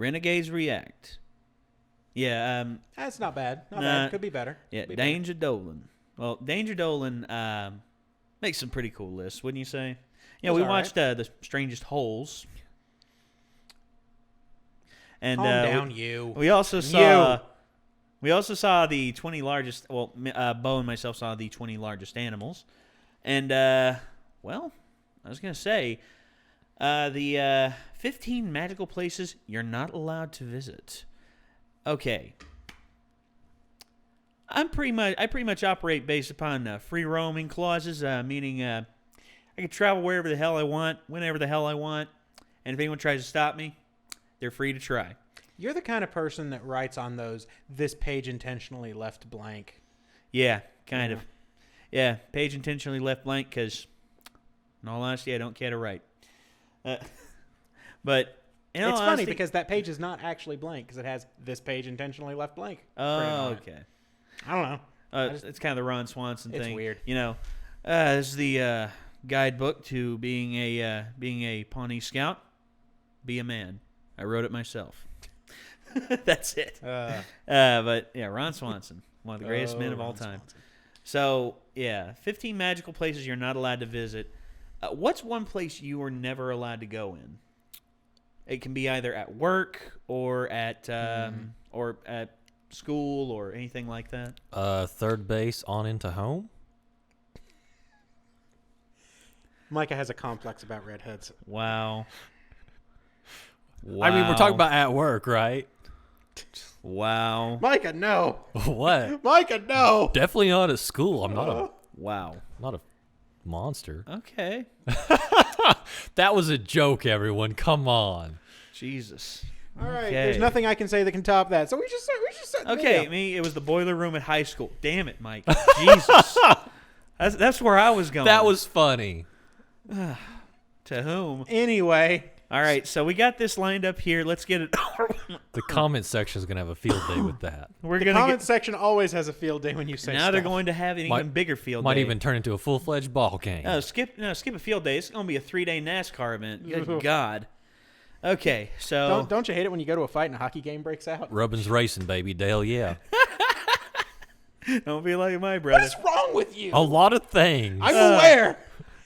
Renegades react. Yeah. That's not bad. Not bad. Could be better. Yeah, Be Danger Dolan. Well, Danger Dolan makes some pretty cool lists, wouldn't you say? Yeah, we watched The Strangest Holes. And Calm down, you. We also saw the 20 largest. Well, Bo and myself saw the 20 largest animals, and well, I was gonna say the 15 magical places you're not allowed to visit. Okay, I pretty much operate based upon free roaming clauses, meaning I can travel wherever the hell I want, whenever the hell I want, and if anyone tries to stop me, they're free to try. You're the kind of person that writes on those, this page intentionally left blank. Yeah, kind of. Yeah, page intentionally left blank because, in all honesty, I don't care to write. But in all it's honesty, funny because that page is not actually blank because it has this page intentionally left blank. Oh, okay. I don't know. It's kind of the Ron Swanson thing. It's weird. You know, this is the guidebook to being a Pawnee Scout. Be a man. I wrote it myself. That's it. But yeah, Ron Swanson, one of the greatest men of all time. Swanson. So yeah, 15 magical places you're not allowed to visit. What's one place you were never allowed to go in? It can be either at work or at school or anything like that. Third base on into home. Micah has a complex about redheads. Wow. I mean, we're talking about at work, right? Wow. Micah, no. What? Micah, no. Definitely not at school. I'm not a monster. Okay. That was a joke, everyone. Come on. Jesus. All right. Okay. There's nothing I can say that can top that. So we just Okay, me, it was the boiler room at high school. Damn it, Mike. Jesus. That's where I was going. That was funny. To whom? Anyway. All right, so we got this lined up here. Let's get it. The comment section is going to have a field day with that. The comment section always has a field day when you say now they're going to have an even bigger field day. Might even turn into a full-fledged ball game. Skip a field day. It's going to be a 3-day NASCAR event. Good God. Okay, so don't you hate it when you go to a fight and a hockey game breaks out? Rubbin's racing, baby. Dale, yeah. Don't be like my brother. What's wrong with you? A lot of things. I'm aware.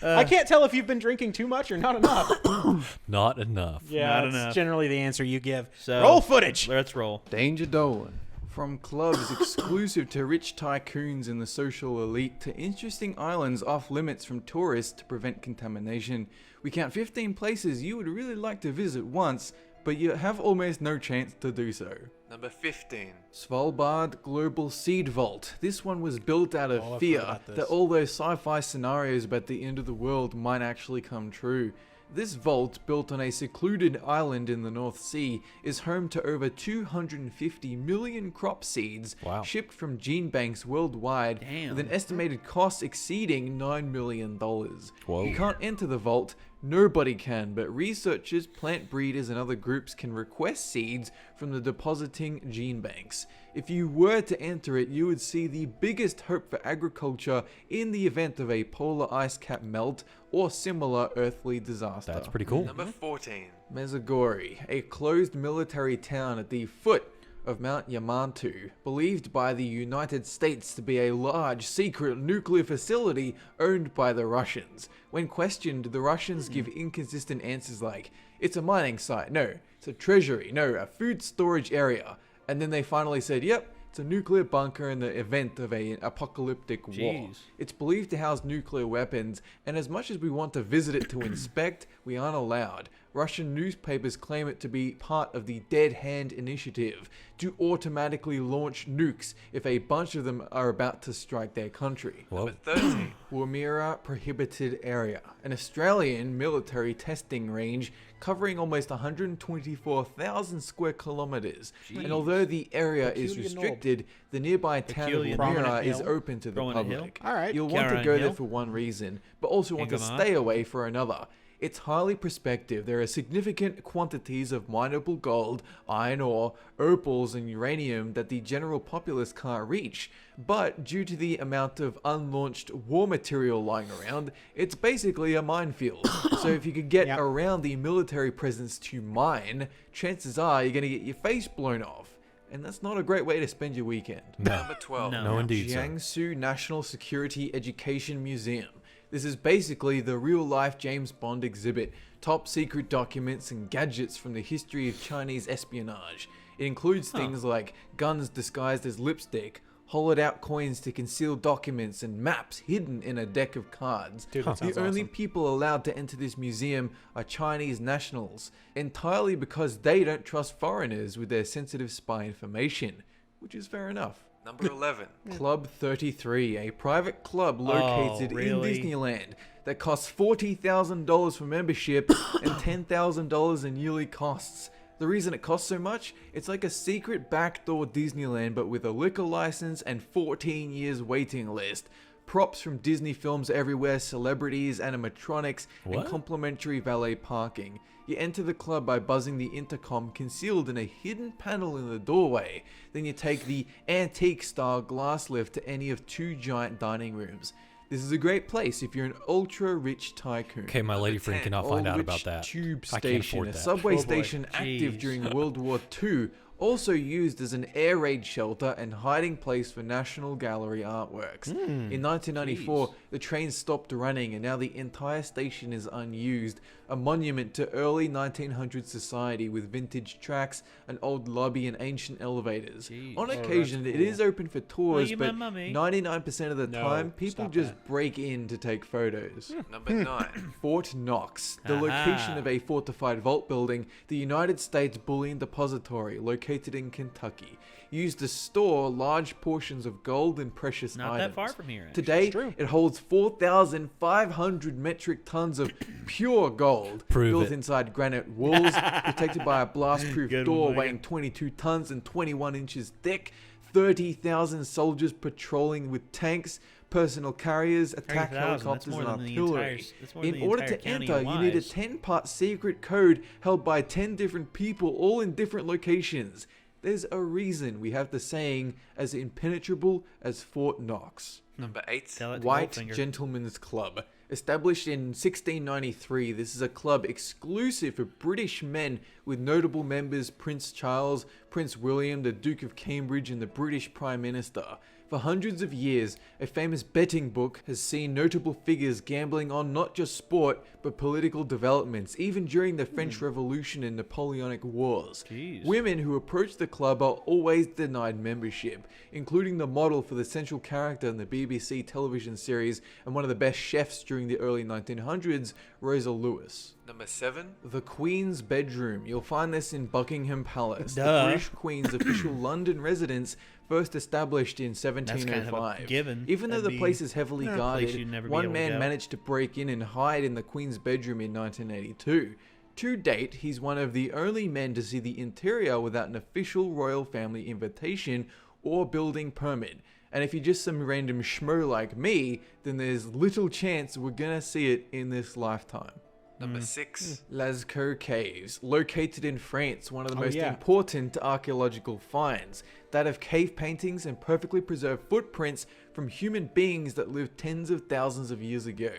I can't tell if you've been drinking too much or not enough. Not enough. Yeah, not that's enough. generally the answer you give. So, roll footage. Let's roll. Danger Dolan. From clubs exclusive to rich tycoons and the social elite to interesting islands off limits from tourists to prevent contamination, we count 15 places you would really like to visit once, but you have almost no chance to do so. Number 15. Svalbard Global Seed Vault. This one was built out of fear that all those sci-fi scenarios about the end of the world might actually come true. This vault, built on a secluded island in the North Sea, is home to over 250 million crop seeds shipped from gene banks worldwide, with an estimated cost exceeding $9 million. Whoa. You can't enter the vault. Nobody can, but researchers, plant breeders, and other groups can request seeds from the depositing gene banks. If you were to enter it, you would see the biggest hope for agriculture in the event of a polar ice cap melt or similar earthly disaster. That's pretty cool. Number 14. Mezogori, a closed military town at the foot of Mount Yamantu, believed by the United States to be a large secret nuclear facility owned by the Russians. When questioned, the Russians give inconsistent answers like, it's a mining site, no, it's a treasury, no, a food storage area. And then they finally said, yep, it's a nuclear bunker in the event of an apocalyptic war. It's believed to house nuclear weapons, and as much as we want to visit it to inspect, we aren't allowed. Russian newspapers claim it to be part of the Dead Hand Initiative to automatically launch nukes if a bunch of them are about to strike their country. Number 13. Mira Prohibited Area, an Australian military testing range covering almost 124,000 square kilometers. And although the area is restricted, the nearby town of Mira is open to the public. All right. You'll want to go there for one reason, but also want to stay away for another. It's highly prospective. There are significant quantities of mineable gold, iron ore, opals, and uranium that the general populace can't reach. But due to the amount of unlaunched war material lying around, it's basically a minefield. So if you could get around the military presence to mine, chances are you're going to get your face blown off. And that's not a great way to spend your weekend. Number 12. No, indeed, sir. Jiangsu National Security Education Museum. This is basically the real-life James Bond exhibit, top secret documents and gadgets from the history of Chinese espionage. It includes things like guns disguised as lipstick, hollowed-out coins to conceal documents, and maps hidden in a deck of cards. Dude, that sounds The only awesome. people allowed to enter this museum are Chinese nationals, entirely because they don't trust foreigners with their sensitive spy information, which is fair enough. Number 11. Club 33, a private club located really? in Disneyland that costs $40,000 for membership and $10,000 in yearly costs. The reason it costs so much? It's like a secret backdoor Disneyland but with a liquor license and 14 years waiting list. Props from Disney films everywhere, celebrities, animatronics, and What? complimentary valet parking. You enter the club by buzzing the intercom concealed in a hidden panel in the doorway. Then you take the antique-style glass lift to any of 2 giant dining rooms. This is a great place if you're an ultra-rich tycoon. Okay, my lady friend cannot find out about Old-Rich that. Tube I can't station, afford a that. subway Oh boy. station active Jeez. during World War II, also used as an air raid shelter and hiding place for National Gallery artworks. In 1994, the train stopped running and now the entire station is unused, a monument to early 1900s society with vintage tracks, an old lobby and ancient elevators. Jeez. On Oh, occasion, that's it is open for tours, you but my mummy. 99% of the No, time, people stop just that. break in to take photos. Number 9. Fort Knox, the Aha. location of a fortified vault building, the United States Bullion Depository, located in Kentucky, used to store large portions of gold and precious Not items. that far from here. Today, true. it holds 4,500 metric tons of pure gold Prove built it. inside granite walls, protected by a blast-proof Good door one, Micah. weighing 22 tons and 21 inches thick, 30,000 soldiers patrolling with tanks, personal carriers, attack 30,000, that's helicopters, more and than the artillery. entire- that's more than In the order entire to county enter, of you need a Wise. 10-part secret code held by 10 different people, all in different locations. There's a reason we have the saying, as impenetrable as Fort Knox. Number 8. Tell it to White Goldfinger. Gentlemen's Club. Established in 1693, this is a club exclusive for British men with notable members Prince Charles, Prince William, the Duke of Cambridge, and the British Prime Minister. For hundreds of years, a famous betting book has seen notable figures gambling on not just sport, but political developments, even during the French Revolution and Napoleonic Wars. Jeez. Women who approach the club are always denied membership, including the model for the central character in the BBC television series and one of the best chefs during the early 1900s, Rosa Lewis. Number 7. The Queen's Bedroom. You'll find this in Buckingham Palace, the Duh. British Queen's official London residence, first established in kind of a 1705. given. Even though That'd the be place is heavily a place guarded, you'd never be one able to man go. managed to break in and hide in the Queen's bedroom in 1982. To date, he's one of the only men to see the interior without an official royal family invitation or building permit. And if you're just some random schmo like me, then there's little chance we're gonna see it in this lifetime. Number 6. Lasgo Caves, located in France, one of the Oh, most yeah. important archaeological finds, that of cave paintings and perfectly preserved footprints from human beings that lived tens of thousands of years ago.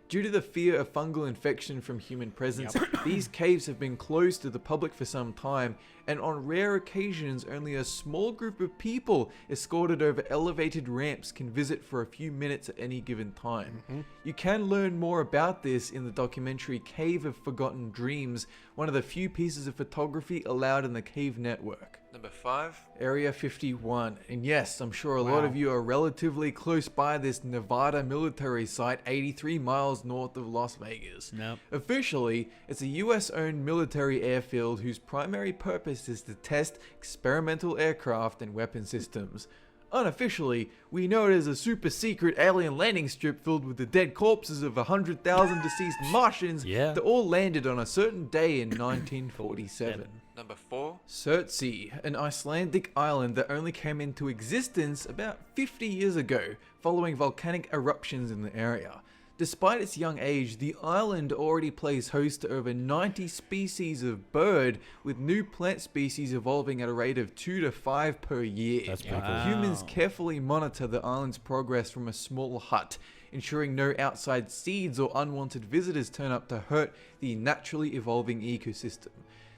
Due to the fear of fungal infection from human presence, these caves have been closed to the public for some time, and on rare occasions only a small group of people escorted over elevated ramps can visit for a few minutes at any given time. You can learn more about this in the documentary Cave of Forgotten Dreams, one of the few pieces of photography allowed in the cave network. Number 5. Area 51. And yes, I'm sure a lot of you are relatively close by this Nevada military site 83 miles north of Las Vegas. Nope. Officially, it's a US-owned military airfield whose primary purpose is to test experimental aircraft and weapon systems. Unofficially, we know it as a super secret alien landing strip filled with the dead corpses of 100,000 deceased Martians Yeah. that all landed on a certain day in 1947. Number 4. Surtsey, an Icelandic island that only came into existence about 50 years ago, following volcanic eruptions in the area. Despite its young age, the island already plays host to over 90 species of bird, with new plant species evolving at a rate of 2 to 5 per year. That's pretty cool. Humans carefully monitor the island's progress from a small hut, ensuring no outside seeds or unwanted visitors turn up to hurt the naturally evolving ecosystem.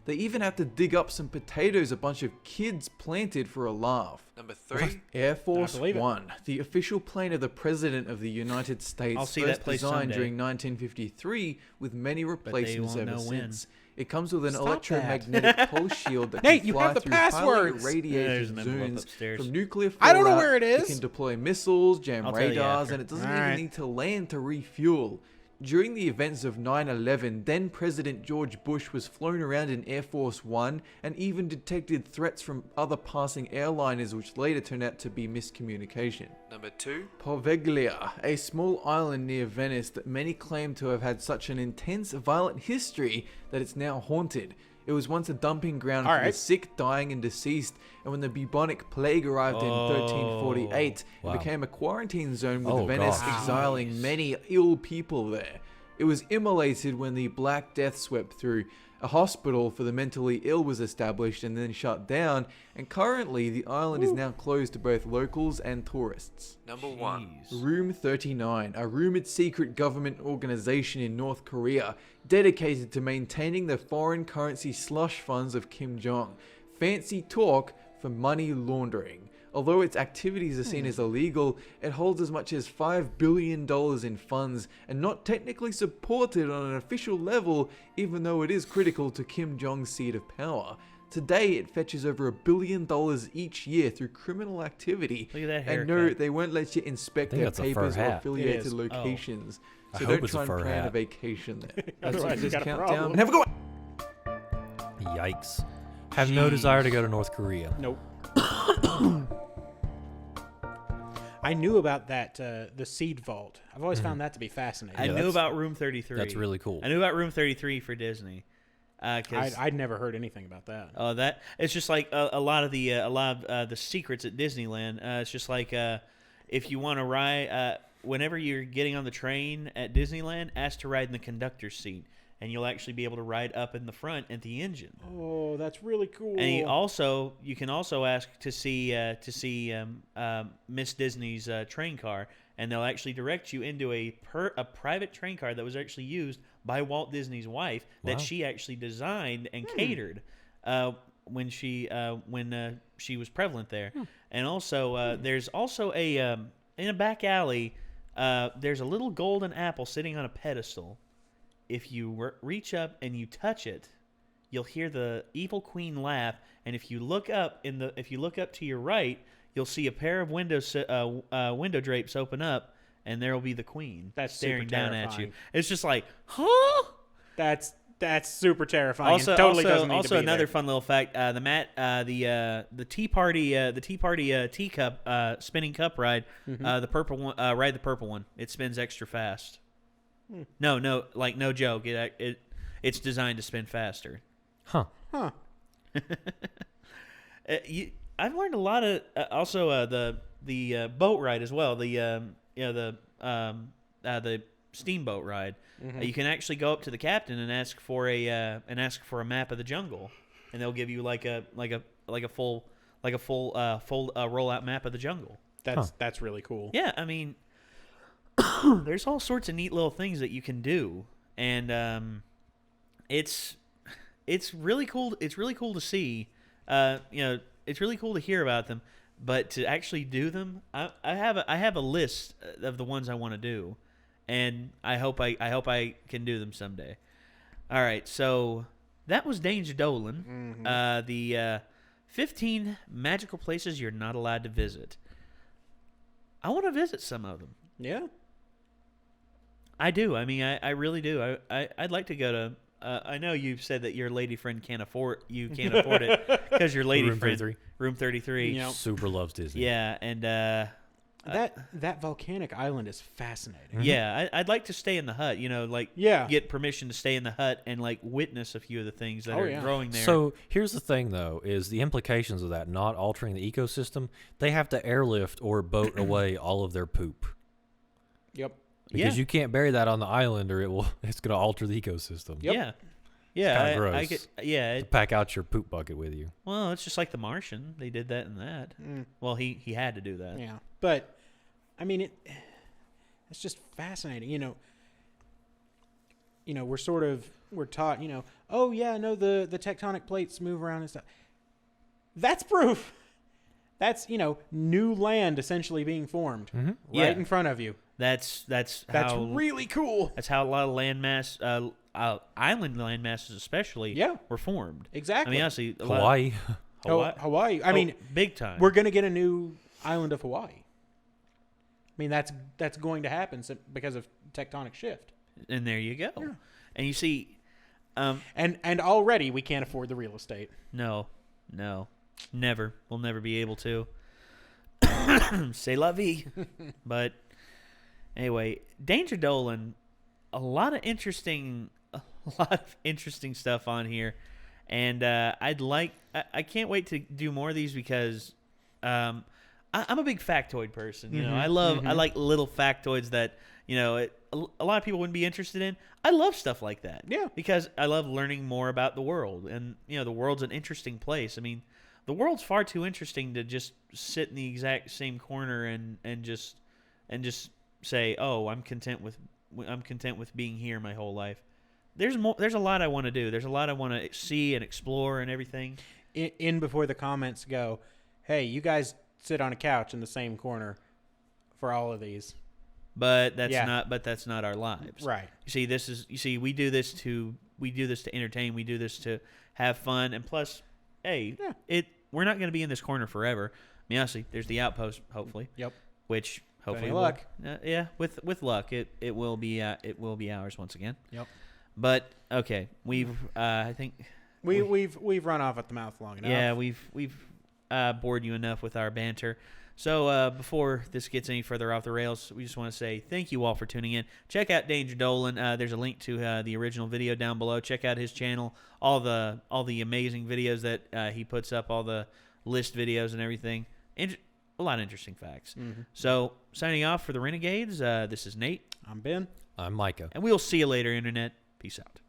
They even have to dig up some potatoes a bunch of kids planted for a laugh. Number 3. Air Force believe it. One, the official plane of the President of the United States, I'll see first that place designed someday. during 1953, with many replacements won't ever know when. since. It comes with an Stop electromagnetic pulse shield that Nate, can you fly have the through highly passwords. There's irradiated an envelope zones upstairs. from nuclear I don't know fallout. where it is. It can deploy missiles, jam I'll tell you radars, after. and it doesn't All even right. need to land to refuel. During the events of 9/11, then President George Bush was flown around in Air Force One and even detected threats from other passing airliners, which later turned out to be miscommunication. Number 2. Poveglia, a small island near Venice that many claim to have had such an intense violent history that it's now haunted. It was once a dumping ground for the Alright. sick, dying, and deceased, and when the bubonic plague arrived in 1348, Wow. it became a quarantine zone with Oh, Venice gosh. exiling many ill people there. It was immolated when the Black Death swept through. A hospital for the mentally ill was established and then shut down, and currently the island is now closed to both locals and tourists. Number 1. Jeez. Room 39, a rumored secret government organization in North Korea dedicated to maintaining the foreign currency slush funds of Kim Jong. Fancy talk for money laundering. Although its activities are seen as illegal, it holds as much as $5 billion in funds and not technically supported on an official level, even though it is critical to Kim Jong's seat of power. Today, it fetches over $1 billion each year through criminal activity. Look at that And no, haircut. they won't let you inspect I think their that's a fur papers or hat. It affiliated is. locations. I So hope don't it's a try and fur plan a hat. vacation there. Otherwise, you got a countdown. problem. Have a good one. Yikes. Have no desire to go to North Korea. Nope. I knew about that, the seed vault. I've always found that to be fascinating. I Yeah, knew that's- about Room 33. That's really cool. I knew about Room 33 for Disney. 'Cause I'd never heard anything about that. that it's just like a lot of the secrets at Disneyland. It's just like if you want to ride, whenever you're getting on the train at Disneyland, ask to ride in the conductor's seat, and you'll actually be able to ride up in the front at the engine. Oh, that's really cool. And you can also ask to see Miss Disney's train car, and they'll actually direct you into a private train car that was actually used by Walt Disney's wife that Wow. she actually designed and catered when she was prevalent there. And also there's also a in a back alley there's a little golden apple sitting on a pedestal. If you reach up and you touch it, you'll hear the evil queen laugh, and if you look up to your right, you'll see a pair of window drapes open up, and there will be the queen That's staring super down at you. terrifying. It's just like, huh? That's super terrifying. Also, and totally doesn't need to be another there. fun little fact: the Tea Party teacup spinning cup ride, the purple one, ride the purple one. It spins extra fast. No, joke. It's designed to spin faster. Huh. I've learned a lot of also the boat ride as well. The steamboat ride. You can actually go up to the captain and ask for a map of the jungle, and they'll give you like a full rollout map of the jungle. That's really cool. Yeah, I mean, there's all sorts of neat little things that you can do, and it's really cool. It's really cool to see. It's really cool to hear about them, but to actually do them, I have a list of the ones I want to do, and I hope I can do them someday. All right, so that was Danger Dolan, the 15 magical places you're not allowed to visit. I want to visit some of them. Yeah. I do. I mean, I really do. I'd like to go to. I know you've said that your lady friend can't afford it because your lady Room friend 33. Room 33. Yep. Super loves Disney. Yeah, and That volcanic island is fascinating. yeah, I'd like to stay in the hut. Yeah. Get permission to stay in the hut and witness a few of the things that Oh, are yeah. growing there. So here's the thing, though, is the implications of that not altering the ecosystem. They have to airlift or boat away all of their poop. Yep. Because you can't bury that on the island, or it's going to alter the ecosystem. Yep. Yeah. Yeah. Kinda gross. I could, yeah. To pack out your poop bucket with you. Well, it's just like The Martian. They did that and that. Well, he had to do that. Yeah, but I mean, it's just fascinating. We're taught. Oh yeah, no, the tectonic plates move around and stuff. That's proof. That's new land essentially being formed right in front of you. That's how really cool. That's how a lot of landmass, island landmasses especially, were formed. Exactly. I mean, honestly, Hawaii. Hawaii. I mean, big time. We're gonna get a new island of Hawaii. I mean, that's going to happen because of tectonic shift. And there you go. Yeah. And you see, and already we can't afford the real estate. No, never. We'll never be able to. C'est la vie. But anyway, Danger Dolan, a lot of interesting stuff on here, and I can't wait to do more of these because I'm a big factoid person. I like little factoids that a lot of people wouldn't be interested in. I love stuff like that. Yeah, because I love learning more about the world, and the world's an interesting place. I mean, the world's far too interesting to just sit in the exact same corner and just say, "Oh, I'm content with being here my whole life." There's a lot I want to do. There's a lot I want to see and explore and everything. In before the comments go, "Hey, you guys sit on a couch in the same corner for all of these." But that's not our lives. Right. You see, we do this to entertain, we do this to have fun, and plus, hey, we're not going to be in this corner forever. I mean, honestly, there's the outpost, hopefully. Yep. Which hopefully Any luck. With luck, it will be ours once again. Yep. But okay, we've I think we've run off at the mouth long enough. Yeah, we've bored you enough with our banter. So before this gets any further off the rails, we just want to say thank you all for tuning in. Check out Danger Dolan. There's a link to the original video down below. Check out his channel, all the amazing videos that he puts up, all the list videos and everything. A lot of interesting facts. Mm-hmm. So signing off for the Renegades, this is Nate. I'm Ben. I'm Micah. And we'll see you later, Internet. Peace out.